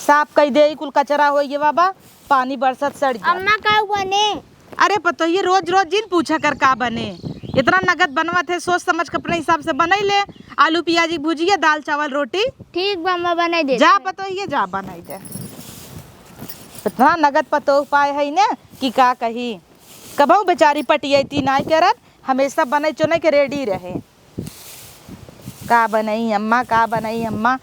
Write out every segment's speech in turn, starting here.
साफ कई दे कुल कचरा हो गया बाबा, पानी बरसत सड़ गया। अम्मा का बने? अरे पतो ये रोज रोज जिन पूछा कर का बने, इतना नगद बनवा थे, सोच समझ के अपने हिसाब से बनाई ले। आलू प्याज की भुजिया, दाल चावल रोटी। ठीक बा अम्मा बनाई दे। जा पतो ये जा बनाई दे। इतना नगद पतो पाए है ने कि का कही, कबहू बेचारी पटियती ना करत, हमेशा बने चुने के रेडी रहे। का बनाई अम्मा, का बनाई अम्मा,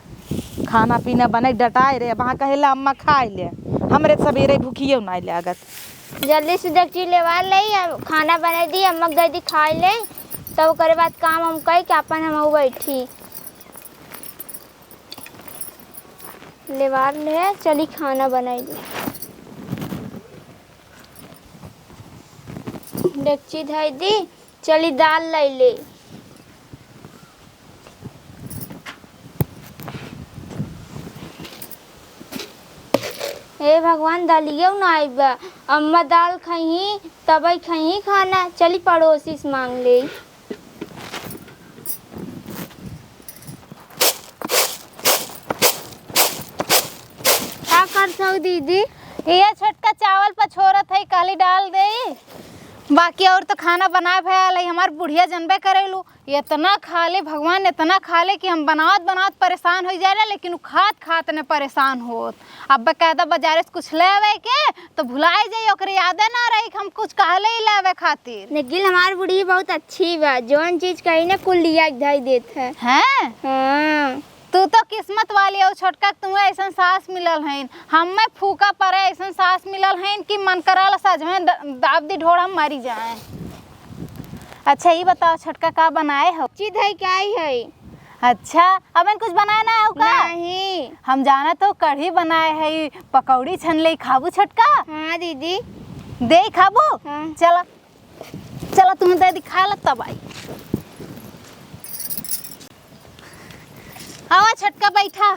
खाना पीना बने डटाए रे। वहाँ कहेला अम्मा खाए ले, हमरे सवेरे भूखियो ना लागत। जल्दी से डेगची लेवा ले, खाना बना दी, अम्मा दे दी खाए ले, तब करे बाद काम हम कही कि अपन हम बैठी लेवा ले। चली खाना बनाई दी, डेगची धई दी, चली दाल लाई ले। हे भगवान दालियो ना आइबा, अम्मा दाल खही तब खही खाना। चली पड़ोसी से मांग ले। क्या कर सो दीदी? ये छोटका चावल पर छोरत है, काली डाल दे, बाकी और तो खाना बनाए भैया हमार बुढ़िया जनबे करेलू। इतना खा ले भगवान, इतना खा ले कि हम बनावत बनावत परेशान हो जाए, लेकिन वो खात खात ने परेशान होत। अब बकायदा बाजारे से कुछ ले आवे के तो भुलाए जाइए, ओकरे यादे ना रही कि हम कुछ कहले ही लावे खातिर। लेकिन हमारी बुढ़ी बहुत अच्छी बा, जौन चीज कही ना कुल लिया धई देत है। हैं? हाँ। तू तो किस्मत वाली हो छोटका, तुम्हें ऐसा सास मिलल है। हमें फूका पड़े ऐसा सास मिलल है कि मन कराला सज में दाब दी ढोड़ हम मरी जाए। अच्छा ये बताओ छोटका का बनाए हो? चीज है क्या है? अच्छा अब कुछ बनाए ना हो का? नहीं। हम जाना तो कढ़ी बनाए है, पकौड़ी छन ले, खाबू छोटका? हाँ दीदी। दे खाबू? हाँ। चला चला तुम्हें दे दिखा ला तब आई। आवा छोटका बैठा।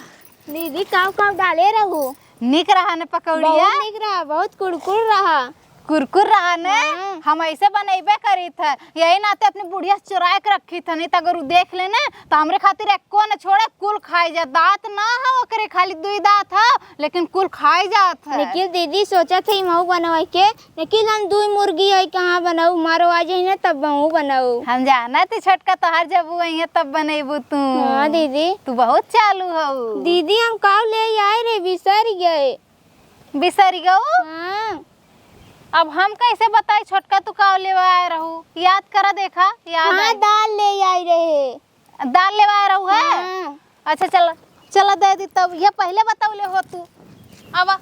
दीदी काव काव डाले रहू? निक रहा ने पकौड़िया? बहुत निक रहा, बहुत कुरकुर रहा। कुरकुर रहा ने? हाँ। हम ऐसे बनेबे करी थे, यही नाते अपनी बुढ़िया चुरा के रखी थी, नहीं तो अगर वो देख लेने तो हमरे खातिर एको न छोड़े, कुल खाई जा। दांत ना हो ओकरे, खाली 2 दांत हो, लेकिन कुल खाई जात है। लेकिन दीदी सोचा थे महू बनवाई के, लेकिन हम 2 मुर्गी है कहाँ बनाऊ, मारो आ जाए ना तब महू बनाऊ। हम जाना थे छोटका तोहर जब वो आई तब बनेबू तू। हाँ दीदी। तू बहुत चालू हो दीदी हम काव ले आए रे, बिसर गए। बिसरी गऊ? हाँ। अब हम कैसे बताई छोटका तू का लेवा आए रहू, याद करा देखा। याद हाँ आई? दाल ले आई रहे। दाल लेवा आए रहू है? हाँ। अच्छा चला चला दे दी तब, ये पहले बताओ ले हो तू। अब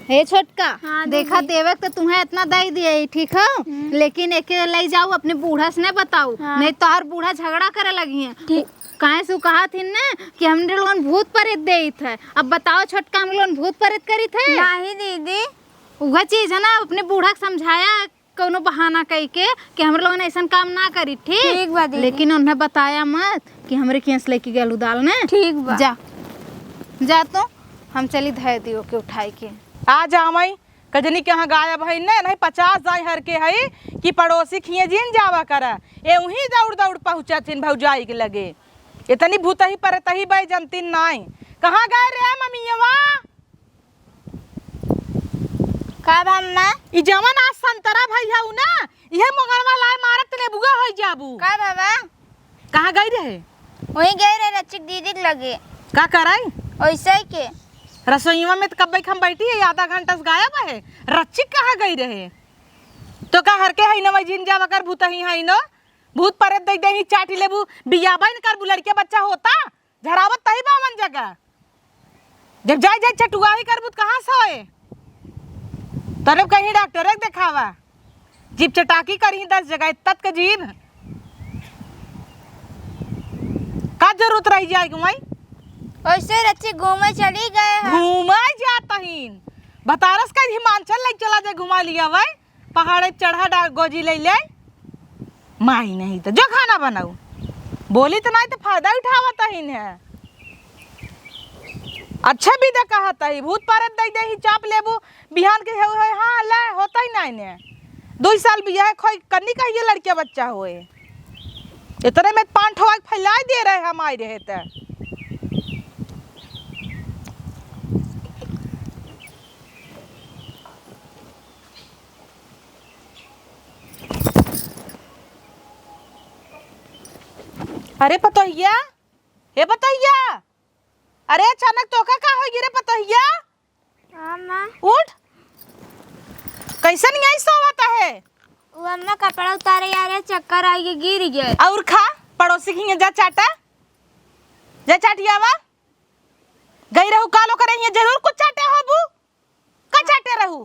हे छोटका, हाँ देखा दीदी। देवे तो तुम्हें इतना दे दिए ठीक है, लेकिन एक ले जाओ अपने बूढ़ा से नहीं बताओ। हाँ। नहीं तो हर बूढ़ा झगड़ा करे लगी है। ठीक। काहे से कहा थी ना कि हमने लोगन भूत प्रेत दे थे। अब बताओ छोटका, हम लोगन भूत प्रेत करी थे? नहीं दीदी। वह चीज है ना, अपने बूढ़ा को समझाया कोनो बहाना कह के कि हम लोगन ऐसा काम ना करी। ठीक बा दीदी। लेकिन उन्हें बताया मत कि हमरे केस लेके गेलू दाल ने। ठीक बा। जा जा तो हम चली धै दियो के उठाई के। आ जा मई कजनी के यहाँ गायब है ने, नहीं 50 जाए हर के है कि पड़ोसी खिए जिन जावा करे, ए वहीं दौड़ दौड़ पहुँचा थिन भौजाई के लगे। इतनी भूतही परतही बे जनती नाई। कहाँ गए रे मम्मीवा? का अम्मा? ई जवन आज संतरा भैया उ ना, इहे मोगरवा लाए मारत ने बुगा हो जाबू। का बाबा? कहाँ गई रहे? वहीं गए रहे रचिक दीदी के लगे। का कराई? वैसे ही के रसोईवा में तो कब हम बैठी है, आधा घंटा से गायब है। रचिक कहाँ गई रहे? तो का हर के है न जिन जावा कर भूतही है न, भूत परत दे दे ही चाटी लेबू, बियाबा न कर लड़के बच्चा होता झरावत तही बावन जगह। जब जाए जाए चटुआ ही करबू कहाँ से होए? तरफ कहीं डॉक्टर एक दिखावा, जीप चटाकी करी 10 जगह तत के जीभ का जरूरत रही जाए घुमाई? वैसे रचिक घूमे चली गए हैं। घुमा जाता ही बतारस का हिमाचल ले चला जाए, घुमा लिया भाई, पहाड़े चढ़ा गोजी ले ले। माही नहीं तो जो खाना बनाऊ, बोली तो नहीं तो फायदा उठावता ही है। अच्छा भी दे कहता ही, भूत परत दे दे ही चाप लेबू बिहान के है। हाँ ले होता ही नहीं ने, 2 साल भी है खोई कन्नी का ये लड़के बच्चा होए, इतने में 5 ठोक फैला दे रहे हम आए रहे थे। अरे पतोहिया, हे पतोहिया, अरे अचानक तोका का हो गिरे पतोहिया? अम्मा उठ, कैसे नहीं आई सोवता है? वो अम्मा कपड़ा उतारे आ रहे चक्कर आई के गिर गए। और खा पड़ोसी की जा चाटा, जा चाटियावा। गई रहू कालो करे ये जरूर कुछ चाटे हो बू, का चाटे रहू?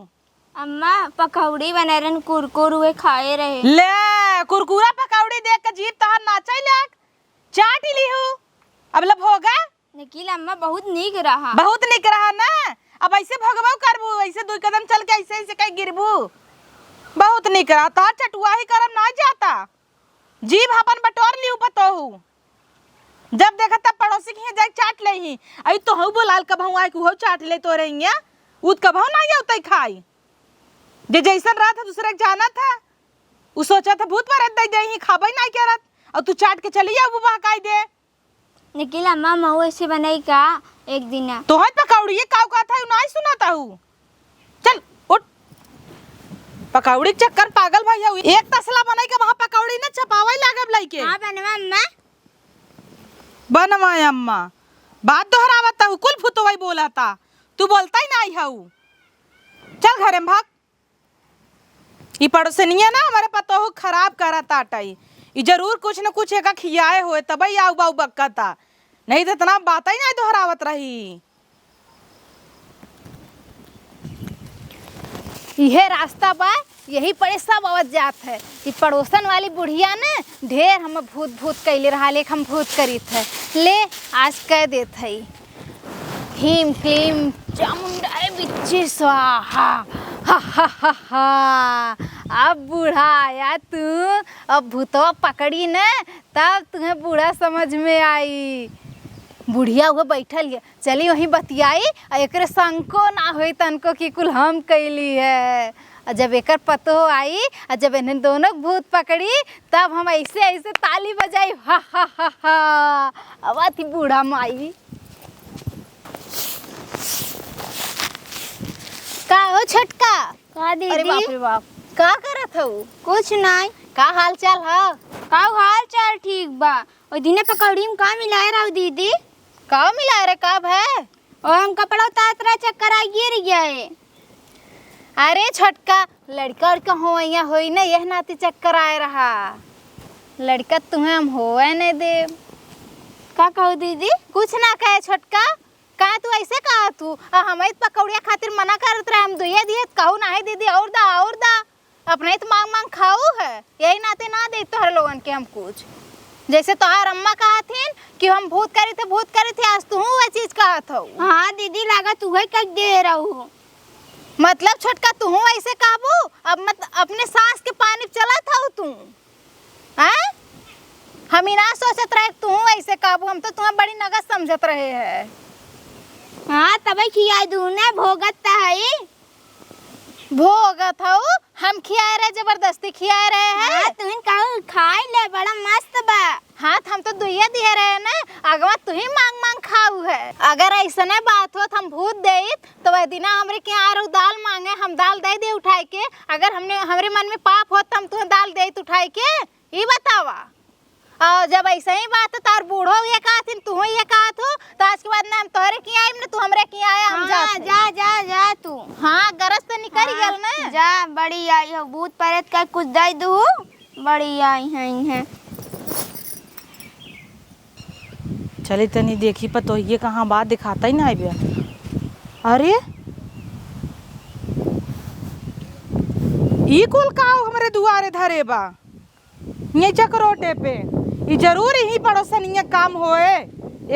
अम्मा पकौड़ी बने रहे कुरकुर हुए खाए रहे। ले कुरकुरा पकौड़ी देख के जीभ तहार नाचै लग, चाट ली हूँ। अब लब होगा? निखिल अम्मा बहुत नीक रहा। बहुत निक रहा ना। अब ऐसे भगवाऊ करबू, ऐसे 2 कदम चल के ऐसे ऐसे कहीं गिरबू। बहुत निक रहा, तहार चटुआ ही करम ना जाता। जीभ अपन बटोर लियू पतोहू, जब देखा तब पड़ोसी की जाके चाट लेही। आई तो हऊ बोलाल कबहू आए कि चाट ले तो रहिया, उत कबहू ना आउतै खाई। जे जैसन रहा था दूसरे के जाना था, उ सोचा था भूत परत दे देही, खाबै नहीं करत, और तू चाट के चली आ बुबा काई दे। निखिल अम्मा मऊ ऐसे बनाई का एक दिन। तो है पकौड़ी ये काऊ का था नहीं सुनाता हूँ। चल उठ, पकौड़ी चक्कर पागल भैया हुई। एक तसला बनाई के वहां पकौड़ी ना छपावे लागब लइके। हां बनवा अम्मा, बनवा अम्मा, बात दोहरावता हूँ, कुल फुतवाई बोलाता, तू बोलता ही नहीं हऊ। चल घरे में भाग। ई पड़ोसनिया ना हमारे पतोहू खराब करता आटाई, ई जरूर कुछ न कुछ एका खियाए होए तबई आऊ बाऊ बक्कता, नहीं तो इतना बात ही नहीं दोहरावत रही। यह रास्ता बा, यही पड़े सब आवत जात है। ये पड़ोसन वाली बुढ़िया ने ढेर हम भूत भूत कैले रहा, लेख हम भूत करीत है। ले आज कह देत है, हीम क्लीम चामुंडाए बिच्ची स्वाहा। हा हा हा हा। अब बूढ़ा आया तू, अब भूतवा पकड़ी न, तब तुम्हें बूढ़ा समझ में आई। बुढ़िया हुआ बैठल है, चली वहीं बतियाई, और एक संको ना होई तनको कि कुल हम कैली है। और जब एकर पतो आई, और जब इन्हें दोनों भूत पकड़ी, तब हम ऐसे ऐसे ताली बजाई। हा हा हा हा। अब आती बूढ़ा माई। का हो छटका? का दीदी? अरे बाप रे बाप, का करत हऊ? कुछ नहीं। का हाल चाल है? का हाल चाल ठीक बा। और दिने पकौड़ी में का मिलाए रहा दीदी? का मिला रे, कब है? और हम कपड़ा उतारत रहे चक्कर आई गिर गए। अरे छटका, लड़का और हो यहाँ होई ना, यह नाती चक्कर आए रहा। लड़का तुम्हें हम होए नहीं दे। का कहू दीदी? कुछ ना कहे छटका, कहा तू ऐसे कहा तू? हमें पकौड़िया खातिर मना करत रहे, हम दुइया दिए कहू ना है दीदी, और दा और दा। अपने तो मांग मांग खाऊ है, यही नाते ना दे तो हर लोगन के हम कुछ। जैसे तोहार अम्मा कहा थी कि हम भूत करे थे, आज तू वह चीज कहा था। हाँ दीदी लगा तू है कह दे रहू। मतलब छोटका तू ऐसे काबू, अब मत अपने सांस के पानी चला था तू? हैं? हम ही ना सोचत रहे तू ऐसे काबू, हम तो तुम्हें बड़ी नगद समझत रहे हैं। हाँ तभी खिया दू ना, भोगत है। भोगत हो? हम खियाए रहे, जबरदस्ती खियाए रहे हैं। हाँ तुम कहू खाई ले, बड़ा मस्त बा। हाथ हम तो दुइया दिए रहे ना, अगवा तू ही मांग मांग खाऊ है। अगर ऐसा नहीं बात हो हम भूत दे तो वह दिना हमरे के आ रहा दाल मांगे, हम दाल दे उठाई के। अगर हमने हमरे मन में पाप हो तो हम तुम्हें दाल दे उठाई के, ये बतावा। और जब ऐसा ही बात है तार बूढ़ो ये कहा थी, तू ये कहा थो, तो आज के बाद ना हम तोहरे की आए ना तू हमरे की आया। हम हाँ, जा जा जा तू। हाँ गरज तो निकल हाँ, गल ना। जा बड़ी आई हो, भूत प्रेत का कुछ दे दू, बड़ी आई है। चली तनी देखी पतो ये कहाँ बात दिखाता ही ना बिया। अरे ई कुल का हमारे दुआरे धरे बा, ये चक्रोटे पे ई जरूर ही पड़ोसनिया काम होए।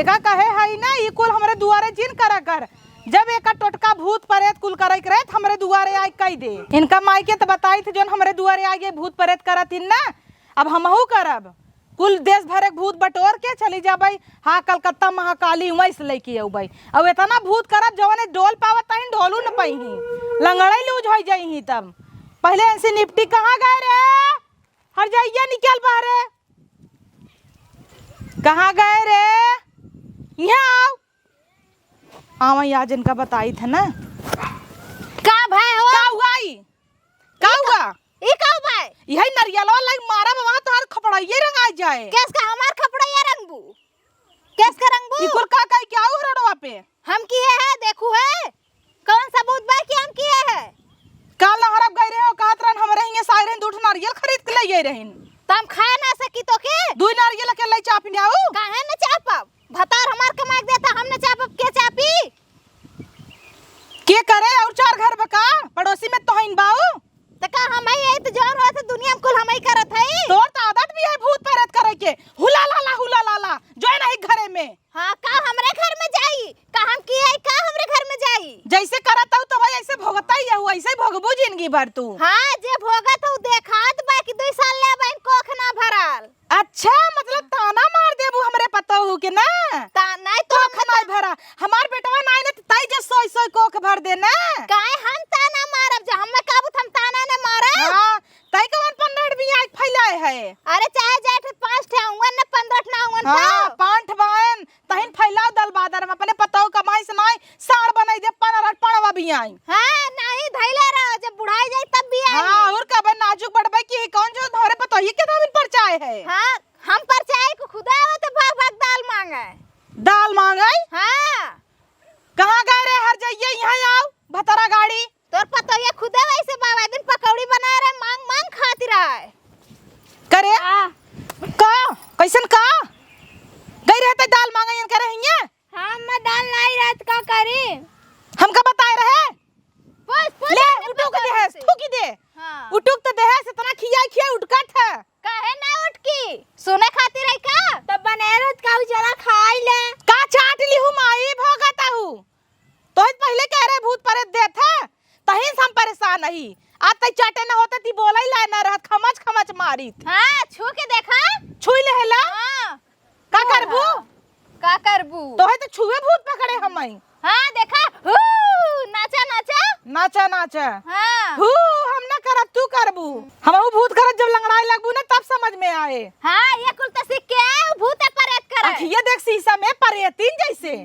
एका कहे है ना ई कुल हमारे दुआरे जिन करा कर, जब एका टोटका भूत प्रेत कुल करे करे हमारे दुआरे आए कई दे। इनका मायके तो बताई थी जोन हमारे दुआरे आगे भूत प्रेत करतिन ना, अब हमहू करब। कुल देश भर एक भूत बटोर के चली जा भाई। हाँ कलकत्ता महाकाली वैस लेके आऊ भाई। अब इतना भूत करब जवन डोल पावत ही ढोलू न पही, लंगड़ई लूज हो जाई। तब पहले ऐसे निपटी कहाँ गए रे, हर जाइए निकल बाहरे, कहाँ गए रे, यहाँ आओ। आवा आज इनका बताई था ना। का भाई हो? का हुआ ई? का हुआ? ई का भाई? यही नरियलवा लाइक मारा वहां तो हर खपड़ाइए रंग आ जाए। केस का हमार खपड़ा यार करंगबू केस करंगबू ई कुल का क्या हो रोडवा पे हम किए है देखू है कौन सबूत बा कि हम किए है काल ना हरब गए रहे हो कहत रहन हमरे हिंगे साइरन दूठ नारियल खरीद के ले गए रहन तो हम खा ना सकी तो के दुई नारियल के ले चाप नियाऊ काहे न चापब भतार हमार कमाई देता हम न चापब के चापी के करे और चार घर बका पड़ोसी में तोहिन बाऊ त का हम ही तो जोर होत दुनिया में कुल हम ही करत है तोर तो आदत भी है भूत प्रेत करे के हुला लाला जो नहीं घरे में हां का हमरे घर में जाई का हम किए का हमरे घर में जाई जैसे करता हूँ तो भाई ऐसे भोगता ही है ऐसे ही भोगबू जिंदगी भर तू हां जे भोगत हूं देखात बा कि 2 साल ले बहन कोख ना भरल अच्छा मतलब ताना मार देबू हमरे पता हो के ना ता नहीं तो कोख नहीं भरा हमार बेटवा नहीं ने ताई जे सोई सोई कोख भर दे ना काहे हम ताना मारब जे हमें काबू हम ताना ने मारब हां ताई कवन 15 भी आज फैलाए है अरे चाहे जेठ 5 ठे हुआ न 15 ना हुआ हां पांठ बान तहिन फैलाव दल बादर में अपने पताओ कमाई से नहीं साड़ बनाई दे पनरट पणवा भी आई हां नहीं धैले रहो जब बुढ़ाई जाई तब भी आई हां और कब नाजुक बड़बई की कौन जो धरे पतोही के दामिन परचाए है हां हम परचाए को खुदा हो तो भाग भाग दाल मांगे दाल मांगई हां कहां गए रे हर जाइए यहां आओ भतरा गाड़ी तोर पतो ये खुदे वैसे बाबा दिन पकौड़ी बना रहे मांग मांग खाती रहा है करे का कैसन का गई रहते दाल मांगई करे हिया हाँ मैं दाल नहीं रात का करी हमका बताए रहे पुछ ले उठुक दे है थूकी दे हां उठुक तो दे है इतना खिया उठकट है काहे ना उठ की सुने खाती रही का तब बने रात का जरा खाई ले का चाट ली हूं माई भोगता हूं तो पहले कह रहे भूत प्रेत देत है तहीं से हम परेशान नहीं आज तक चाटे ना होते ती बोला ही लाए ना रहत खमच मारी हां छू के देखा छुई लेला हां का करबू का करबू तो है तो छुए भूत पकड़े हमई हां देखा हू नाचा नाचा नाचा हां हू हम ना करब तू करबू हमहू भूत करत जब लंगड़ाई लगबू ना तब समझ में आए हां ये कुल तो सीख के आए भूत परेत करे अखिया देख शीशा में परेतीन जैसे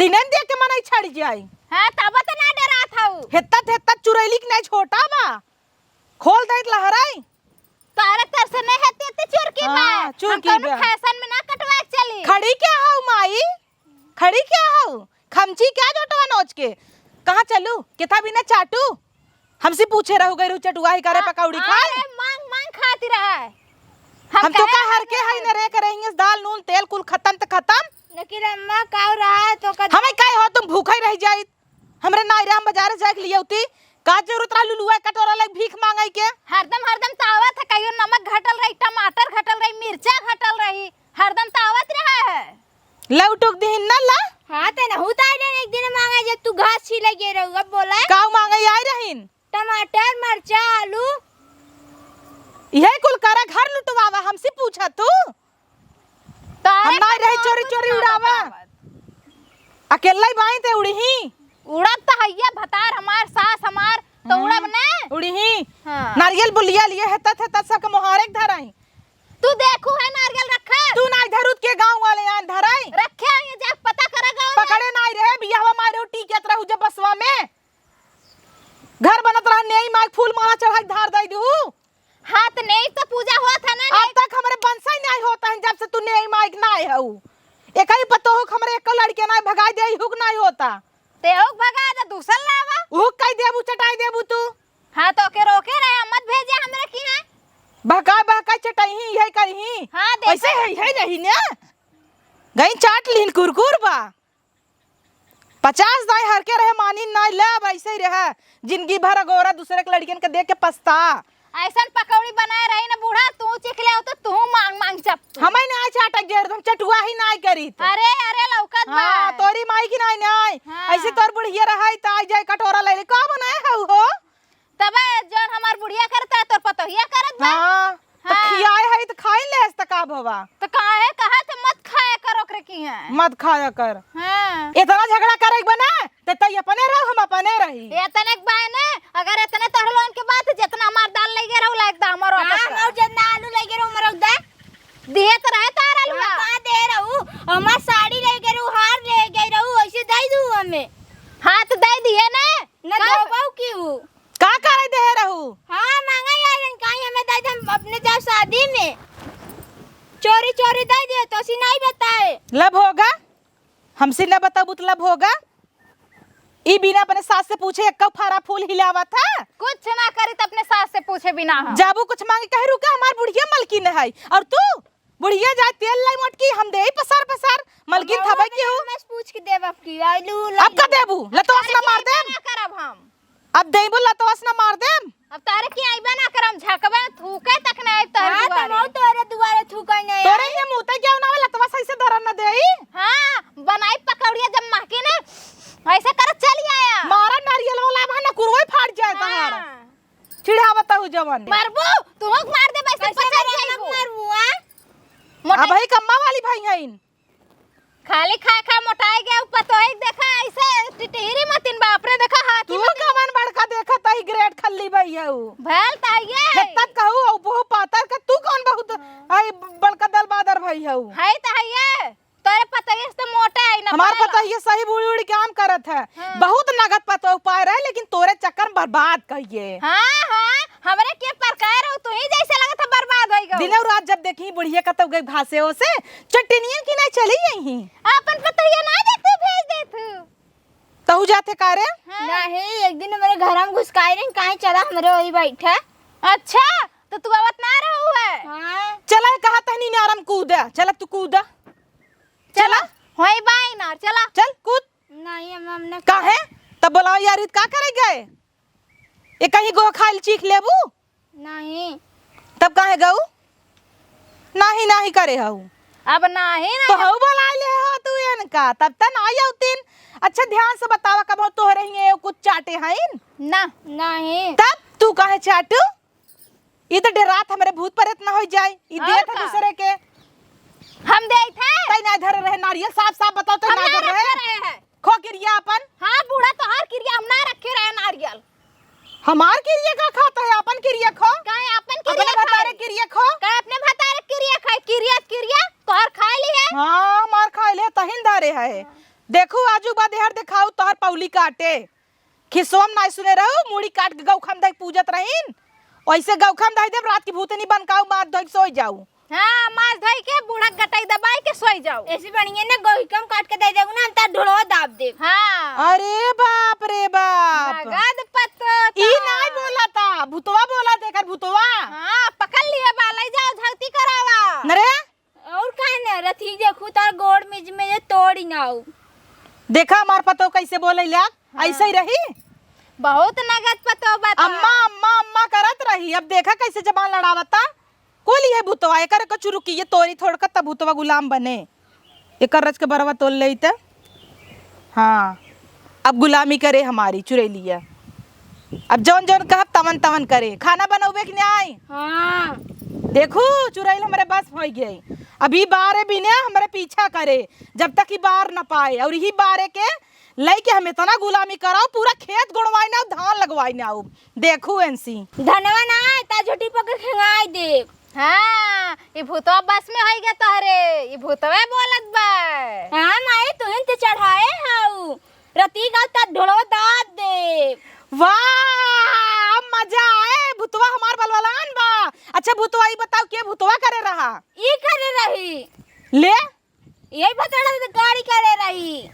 दिनन देख के मनई छड़ जाई हां तब तो ना डरा था हेत्ता चुरैली के नहीं छोटा बा खोल दैत लहराई तारे तर से नहीं हेते ते चुरकी बा हाँ, चुरकी हम कौनो बा। फैशन में ना कटवा के चली खड़ी क्या हूँ माई खड़ी क्या हूँ खमची क्या जोटवा नोच के कहाँ चलू किता भी ना चाटू हमसे पूछे रहो गई चटुआ ही करे पकौड़ी खाए अरे मांग मांग खाती रहा है हम तो का हर के हई न रे करेंगे दाल नून तेल कुल खत्म त खत्म लेकिन अम्मा काव रहा तो हमें काय हो तुम भूखा ही रह जाई हमरे नायरा हम बाजार से जाके लिए होती का जरूरत रहा लुलुआ कटोरा लग भीख मांगई के हरदम तावत है कहियो नमक घटल रही टमाटर घटल रही मिर्चा घटल रही हरदम तावत रहा है लौटुक दिन ना ला हाँ तो ना होता है एक दिन मांगा जब तू घास छीले गे रहूगा बोला काऊ मांगई आई रहीन टमाटर मिर्चा आलू यही कुल करा घर लुटवावा हमसे पूछा तू हम ना रही चोरी चोरी उड़ावा अकेला ही बाई ते उड़ी ही उड़ब तो हैया भतार हमार सास हमार तो उड़ब ने उड़ी ही हाँ। नारियल बुलिया लिए है तत सब के मोहरे धराई तू देखू है नारियल रखा तू ना धरुत के गांव वाले आन धराई रखे ये जा पता करा गांव में पकड़े ना रहे बियाहवा मारे टिकत रहू जब बसवा में घर बनत रहा नेई माई फूल माला चढ़ाई धार दई दू हाथ नहीं तो पूजा हुआ था ना अब तक हमरे बंसा ही नहीं होता है जब से तू नेई माई ना है एक ही पतो हो हमरे एक लड़के ना भगाई दे हुक नहीं होता ते ओक भगा दे दूसर लावा हुक कई देबू चटाई देबू तू हां तो के रोके रहे मत भेजे हमरे की है बहका चटाई ही है करही हां देख ऐसे है रही ने गई चाट लीन कुरकुर बा 50 दाई हर के रहे मानी ना ले अब ऐसे ही रहे जिंदगी भर गोरा दूसरे के लड़कियन के देख के पछता ऐसन पकौड़ी बनाए रही ना बूढ़ा तू चिख ले तो तू मांग मांग चप हमें ना चाटा गेर तुम चटुआ ही ना करी अरे अरे लौकत बा हां तोरी माई की नहीं नहीं हाँ। ऐसे तोर बुढ़िया रहाई त आ जाए कटोरा ले का बनाए हो तबे जौन हमार बुढ़िया करता तोर पतोहिया करत बा हां तो हाँ। खियाए है तो खाई ले त का भवा तो काहे कहा थे मत खाया करो करे की है मत खाया कर हां इतना झगड़ा करे बना ते तई अपने रह हम अपने रही ये तने बाय ने अगर इतने तहलोन के बात जितना हमार दाल ले गए रहू लायक दा हमर वापस हाँ मैं जितना आलू ले गे रहूँ मरो दे दिए तो रहे तार आलू कहाँ दे रहूँ हमार साड़ी ले गे रहूँ हार ले गे रहूँ ऐसे दे दूँ हमें हाथ दे दिए ने न दो बहु की हूँ का करे दे रहू हाँ मांगा यार कहीं हमें दे हम अपने जाओ शादी में चोरी चोरी दे दिए तो सी नहीं बताए। लब होगा, हमसे न बताबू तो लब होगा। ई बिना अपने सास से पूछे एक कप फारा फूल हिलावा था। कुछ ना करी तो अपने सास से पूछे बिना हम। जाबू कुछ मांगे कह रुका हमार बुढ़िया मलकिन है और तू बुढ़िया जा तेल लाई मोटकी हम दे पसार पसार मलकिन थबे की हो। मैं पूछ के देब अब की आइलू अब का देबू लतवास ना मार दे। ना करब हम। अब देबू लतवास ना मार दे। अब तारे की आइबे ना करम झकबे थूके तक ना आइब तारे हां दुआरे। तो तोरे दुआरे थूकै नहीं तोरे ये मुंह क्या ना लतवास ऐसे धरन न देई। हां बनाई पकौड़िया जब महके ना ऐसे कर चली आया। मारा नारियल वाला बहाना कुरवई फाड़ जाए तहार। चिढ़ावता हूं जवन मरबू तू मार दे वैसे पचा जाइबू। मरबू अब भाई कम्मा वाली भाई हैं इन। खाली खा खा मोटाई गया ऊपर तो एक देखा ऐसे टिटहिरी मतिन बाप रे देखा हाथी तू कमन बड़का देखा तई ग्रेट खल्ली भैया भैल ताइए खेतत कहू औ बहु पातर का तू कौन बहुत आई बड़का दल बादर भैया है ताइए तोरे पतैया से मोटा है ना। हमार पता ये सही बुड़ी उड़ी काम करत है। बहुत नगद पता उपाय रहे लेकिन तोरे चक्कर में बर्बाद कहिए। हां हां हमरे के प्रकार हो तू ही जैसे लगा था बर्बाद होई गो। दिन और रात जब देखी बुढ़िया का तब गई भासे हो से चटनियन की नहीं चली यही अपन पतैया ना दे तू भेज दे तू तहु जाते कारे। नहीं एक दिन मेरे घर में घुसकाई रही काहे चला हमरे वही बैठा। अच्छा तो तू आवत ना रहू है। हां चला कहा तहनी में आराम कूदा चला तू कूदा चला होई बाई ना चला चल कूद। नहीं हमने काहे तब बोला यार का करे गए ये कहीं गो खाइल चीख लेबू नहीं तब काहे गऊ नाही नाही करे हऊ अब नाही ना तो हऊ बोला ले हो तू इनका तब तक आई औतीन। अच्छा ध्यान से बतावा कब तो रही है कुछ चाटे हैं ना नहीं तब तू काहे चाटू ये तो डरात हमारे भूत प्रेत ना हो जाए ये और देत का? दूसरे के हम दे थे तई ना धरे रहे नारियल साफ साफ बताओ तो ना धरे रहे खो क्रिया अपन हां बूढ़ा तो हर क्रिया हम ना रखे रहे नारियल। हमार क्रिया का खाता है अपन क्रिया खो काहे अपन अपने क्रिया बतारे क्रिया खो काहे अपने भतारे क्रिया खाए क्रिया तो हर खा ली है। हाँ हमार खाए ले तहिन धारे है। देखो आजू बादे हर दिखाओ तोहर पौली काटे खिसोम ना सुने रहो मुड़ी काट के गौखम दई पूजत रहीन वैसे गौखम दई देब रात की भूतनी बनकाऊ मार धोई सोई जाऊ। हां मार धोई के बूढ़ा गटाई दबाई के सोई जाओ। ऐसे बढ़िया ना गोहिकम काट के दे देगु ना अंतर ढोलो दाब दे। हां अरे बाप रे बाप नगद पत्तो ई नहीं बोला था भूतवा बोला देकर भूतवा। हां पकड़ लिए बाले जाओ झगती करावा नरे और काहे ना रथी देखू तार गोड़ में जे तोड़ी ना आऊ। देखा हमार पतो कैसे बोले ला ऐसे ही रही बहुत नगद पत्तो बता अम्मा अम्मा अम्मा करत रही। अब देखा कैसे जबान लड़ावता कोली है भूतवा एकर कचुरु की ये तोरी थोड़ का तब भूतवा गुलाम बने एकर रच के बरवा तोल ले त। हाँ अब गुलामी करे हमारी चुरेलिया अब जौन जौन कहब तवन तवन करे खाना बनौबे कि नहीं। हां देखो चुरैल हमारे बस हो गई अभी बारे बिना हमारे पीछा करे जब तक ही बार न पाए और यही बारे के लई के हम इतना गुलामी कराओ पूरा खेत गुड़वाई ना धान लगवाई ना देखो एनसी धनवा ना ता झोटी पकड़ खंगाई दे। हां ये भूतवा बस में होई गया तोहरे ये भूतवा बोलत बा। हां माई तुहिन ते चढ़ाए हाउ रती का ता ढोलो दाब दे। वाह मजा आए भूतवा हमार बलवालान बा। अच्छा भूतवा ई बताओ के भूतवा करे रहा ई करे रही ले यही बतड़ा तो गाड़ी करे रही।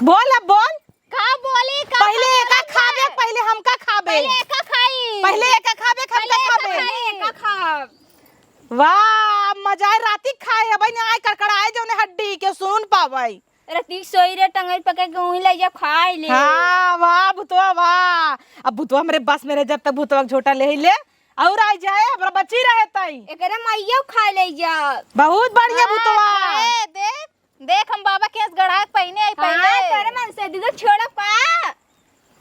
बोल अब बोल का बोली का पहले एका खाबे पहले हमका खाबे पहले का खाई पहले एका खाबे हमका खाबे का खा वाह मजा आए राती खाए अब ना आए कड़कड़ाए जौने हड्डी के सुन पावई रती सोई रे टंगई पकड़ के उही ले जा खाई ले। हाँ वाह भूतवा वाह अब भूतवा मेरे बस मेरे जब तक भूतवा के झोटा ले ही ले और आ जाए हमरा बची रहे तई एकरे मैया खा ले जा। बहुत बढ़िया भूतवा देख देख हम बाबा केस गढ़ा के पहने आई पहले हां तोरे मन से दिगो छोड़ पा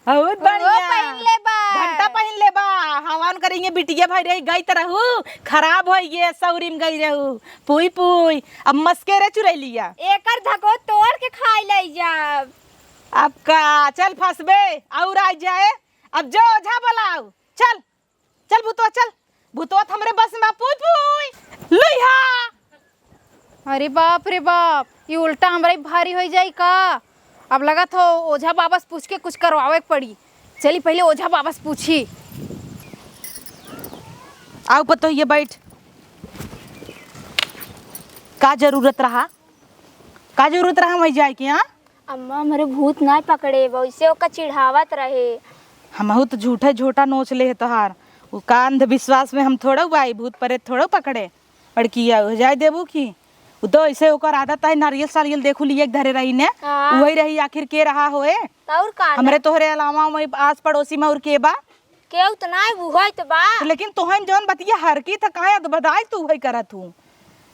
बहुत बढ़िया पहन ले बा घंटा पहन ले बा हवान करेंगे बिटिया भाई रही गई तरहू खराब हो ये सौरीम गई रहू पुई पुई अब मस्के रे चुरई लिया एकर धको तोड़ के खाई ले जा। अब का चल फसबे और आ जाए अब जो ओझा बुलाओ चल चल भूतवा चल भूतवा हमरे बस में पुई पुई लइहा। अरे बाप रे बाप ये उल्टा हमारे भारी हो जाई का। अब लगा था ओझा बाबा से पूछ के कुछ करवावे के पड़ी। चली पहले ओझा बाबा से पूछी। आओ पतो ये बैठ का जरूरत रहा वही जाए के? हाँ अम्मा हमारे भूत ना पकड़े, वैसे ओका चिढ़ावत रहे। हमहू तो झूठा नोच ले है तोहार। वो का अंधविश्वास में हम थोड़ा बाई भूत प्रेत थोड़ा पकड़े बड़किया हो जाए देबू की। वो तो ऐसे ओकर आदत है, नारियल सारियल देखू लिए धरे रही ने, हाँ। वही रही आखिर के रहा होए। और का हमरे तोहरे अलावा वही आस पड़ोसी में और के बा? के उतना बुहई तो बा। तो लेकिन तोहन जौन बतिया हर की था काहे तो बदाई तू वही करत हूँ।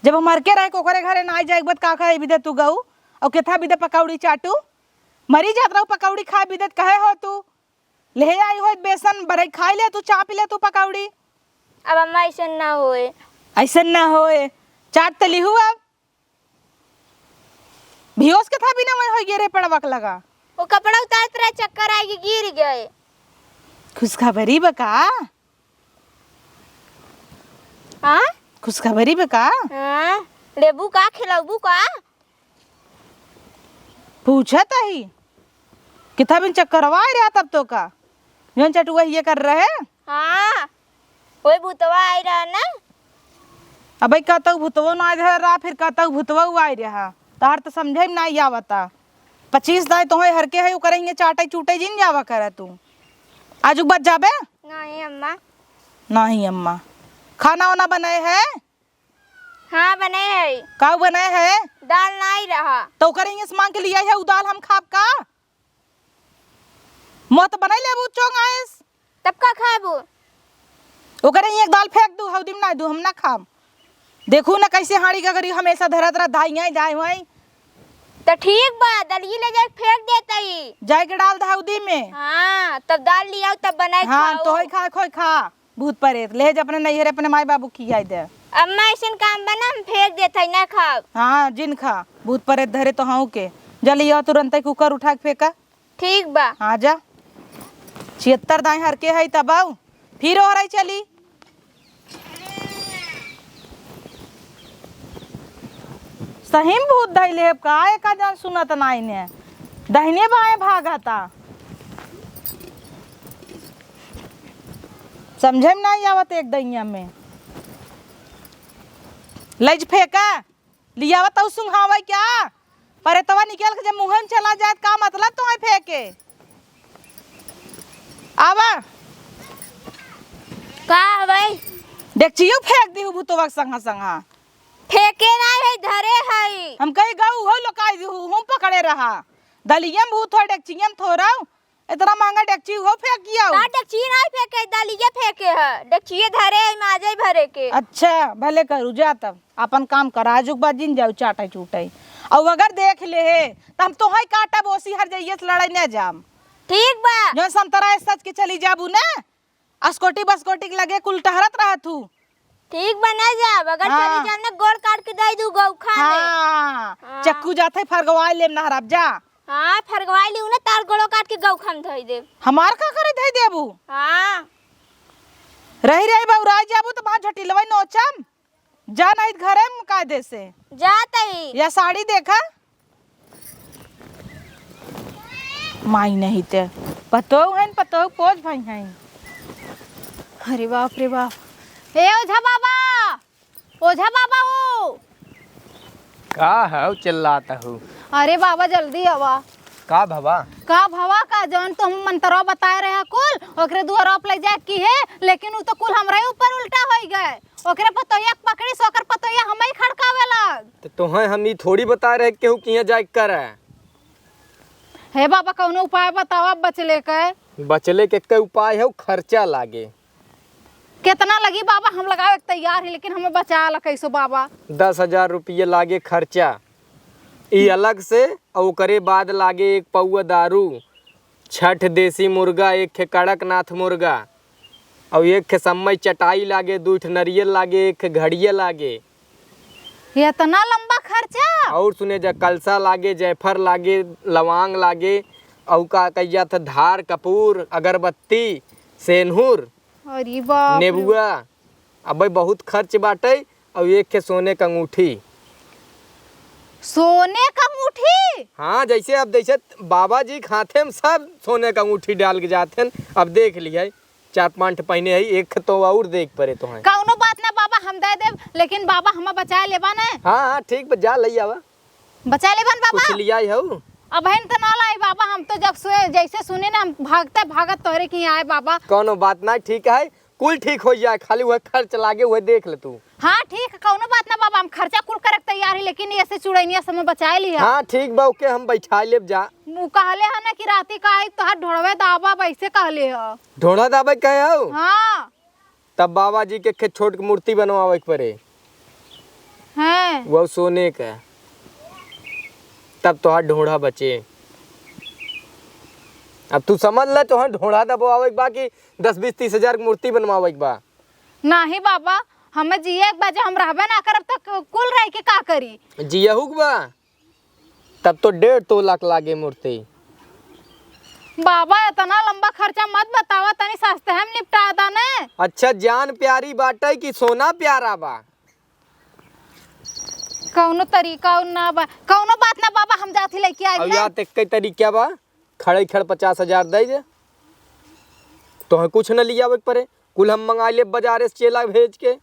जब हम मर के रहे कोकरे घरे ना जाए बत का खाए बिदे तू गऊ और केथा बिदे पकौड़ी चाटू मरी जात रहू पकौड़ी खाए बिदे कहे हो तू ले आई हो बेसन बरई खाई ले तू चाप ले तू पकौड़ी। अब अम्मा ऐसा ना होए। ऐसा ना होए चाट तली हूँ अब भियोस के था बिना वही हो गिरे पड़वक लगा। वो कपड़ा उतारत रहे चक्कर आएगी गिर गए। खुशखबरी बका? हाँ खुशखबरी बका? हाँ लेबू का खिलाबू का? पूछत ही किथा बिन चक्करवा रहा तब तो का जौन चटुआ ये कर रहे। हाँ वही भूतवा आई रहा ना। अब कहता भूतवो ना रहा फिर कहता भूतवा आई रहा तार तो समझे में नहीं आवता। 25 दाई तो हर के है करेंगे चाटे चूटे जिन जावा करे तू आज बच जाबे? नहीं अम्मा। नहीं अम्मा। खाना वाना बनाए है? हाँ बने है। का बनाए है? दाल नहीं रहा तो करेंगे मांग के लिए है उदाल हम खाब का मोह तो बनाई ले चोंग आइस तब का खाबू? वो करेंगे एक दाल फेंक दू हौदी में ना दू हम ना खाम। देखू ना कैसे हाड़ी का करी हमेशा धरा धरा धाई जाए वही तो ठीक बा दलिए ले जाके फेंक देता ही जाए के डाल हौदी में। हाँ तब दाल लिया तब बनाए हाँ खाओ। तो ही खा खोई खा भूत परेत ले अपने नैहर अपने माई बाबू खियाई दे। अम्मा ऐसा काम बना हम फेंक देता ना खाओ। हाँ जिन खा भूत परेत धरे तो हाँ के जलिया तुरंत ही कुकर उठा के फेंका। ठीक बा। हाँ जा 76 दाई हर के है तब आओ फिर हो रही चली। सही में भूत धैले का का जान सुनत नाई ने दहिने बाएं भागता समझे में नहीं आवत एक दैया में लज फेंका लिया तो सुंघावा क्या परे तवा निकल के जब मुंह में चला जाए का मतलब तो है फेंके आवा का भाई डेक्चियो फेंक दी भूतवा संगा संगा फेंके नहीं है धरे है। हम कहीं गऊ हो लोकाई दी हम पकड़े रहा दलियम भूत हो डेक्चियम थोड़ा इतना महंगा डेक्ची हो फेंक किया ना डेक्ची नहीं फेंके दलिए फेंके है डेक्ची धरे है माजे भरे के। अच्छा भले करू जा तब अपन काम करा आजुक बाद जिन जाऊ चाटे चूटे और अगर देख ले तो हम तो है काटा बोसी हर जाइए लड़ाई न जाम। ठीक बा। जो संतरा सच के चली जाबू ना अस्कोटी बसकोटी लगे कुल टहरत रहा तू। ठीक बना जा अगर हाँ। चली जाम ना गोड़ काट के दे दू गौ खा ले। हाँ हाँ। चक्कू जाते फरगवाई लेम ना हराब जा। हाँ फरगवाई लियो ना तार गोड़ो काट के गौ खाम धोई दे। हमार का करे धई देबू हाँ रही बउराई जाबू तो वहां झटिलवई नोचम जा नहीं घरे में कायदे से जाता ही या साड़ी देखा माई नहीं ते पतो है पतो पोज भाई हैं। अरे बाप रे बाप। ए ओझा बाबा हो का है चिल्लाता हूँ? अरे बाबा जल्दी आवा। का भवा का भवा का जौन तुम मंतरवा बताए रहे कुल ओकरे दुआरा पे जाए की है लेकिन उ तो कुल हमरे ऊपर उल्टा हो गए ओकरे पतोया पकड़ी सोकर पतोया हम ही खड़कावे लग। तो तुम्हें हम ही थोड़ी बता रहे केहू किया जाए कर हे बाबा कौनो उपाय बतावा बचले के। बचले के उपाय है खर्चा लागे। कितना लगी बाबा हम लगावे के तैयार है लेकिन हमें बचा ला कैसो बाबा। 10,000 रुपये लागे खर्चा ई अलग से और ओकरे बाद लागे 1 पौआ दारू 6 देसी मुर्गा 1 कड़कनाथ मुर्गा और 1 सम्मई चटाई लागे 2 नरियल लागे 1 घड़िया लागे। ये इतना लंबा खर्चा। और सुने जा कलसा लागे जयफर लागे लवांग लागे और का कहिया था धार कपूर अगरबत्ती सेनहुर अरे बाप रे। नेबुआ अब बहुत खर्च बाटे और 1 सोने का अंगूठी। सोने का अंगूठी? हाँ जैसे अब जैसे बाबा जी खाते में सब सोने का अंगूठी डाल के जाते हैं। अब देख लिया 4-5 पहने है 1 तो और देख पड़े तो है। कौनो बात ना बाबा हम दे देब, लेकिन बाबा हमें बचा लेबा ने। हाँ हाँ ठीक बा, जा लई आवा। बचा लेबन बाबा। कुछ लिया हो? अब बहन तो ना लाई बाबा, हम तो जब सोए जैसे सुने ना हम भागते भागत तोहरे की आए बाबा। कोनो बात ना, ठीक है, कुल ठीक हो जाए, खाली वह खर्च लागे वह देख ले तू। हाँ ठीक है, कौनो बात ना बाबा, हम खर्चा कुल करक तैयार है, लेकिन ऐसे चुड़ैनिया समय बचा लिया। हाँ ठीक बा, ओके हम बैठा लेब जा। मुँह कहले है ना कि राती का आई तोहर ढोड़वे दाबा वैसे कहले है। ढोड़ा दाबे कहे हो? हाँ तब बाबा जी के छोट के मूर्ति बनवावे के पड़े, है वो सोने का, तब तोहार ढोड़ा बचे। अब तू समझ ले, तोहार ढोड़ा दबवावे के बा कि 10-20-30 हजार की मूर्ति बनवावे के बा? नहीं बाबा, हमें जिए एक बार हम रहबे ना करब तो कुल रह के का करी। जियहू के बा तब तो 1.5 लाख लागे मूर्ति। बाबा इतना लंबा खर्चा मत बतावा, तनी सस्ते हम निपटा दा ने। अच्छा, जान प्यारी बाटे कि सोना प्यारा बा? कौनो तरीका ना बा, कौनो बात ना बाबा, हम जाती लेके आई अब ना। या तक कई तरीका बा, खड़े 50 हजार दे दे, तो कुछ न लिया पड़े, कुल हम मंगा ले बाजारे से चेला भेज के।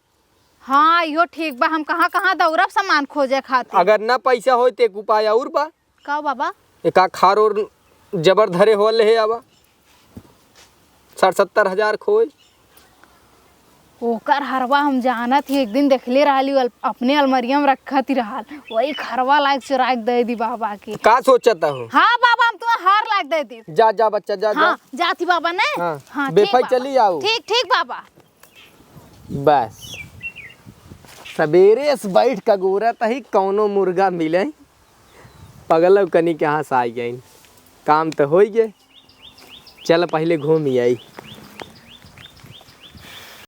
हाँ यो ठीक बा, हम कहाँ कहाँ दौड़ब सामान खोजे खातिर। अगर ना पैसा हो तो एक उपाय और बा। का बाबा? एक खार और जबर धरे होल है, आवा 60-70 हजार खोज। ओकर हरवा हम जानत ही, एक दिन देखले रहली अपने अलमरिया में रखत ही रहल, वही खरवा लायक चुरा के दे दी बाबा की। का सोचता हो? हाँ बाबा, हम तुम्हें हार लायक दे दी। जा जा बच्चा, जा हाँ जाती बाबा ने। हाँ, हाँ बेफाई ठीक चली बाबा। आओ। ठीक ठीक बाबा। बस सवेरे से बैठ का गोरा तही कौनो मुर्गा मिले, पगल कनी के यहाँ से आई गई, काम तो हो गए, चल पहले घूम आई।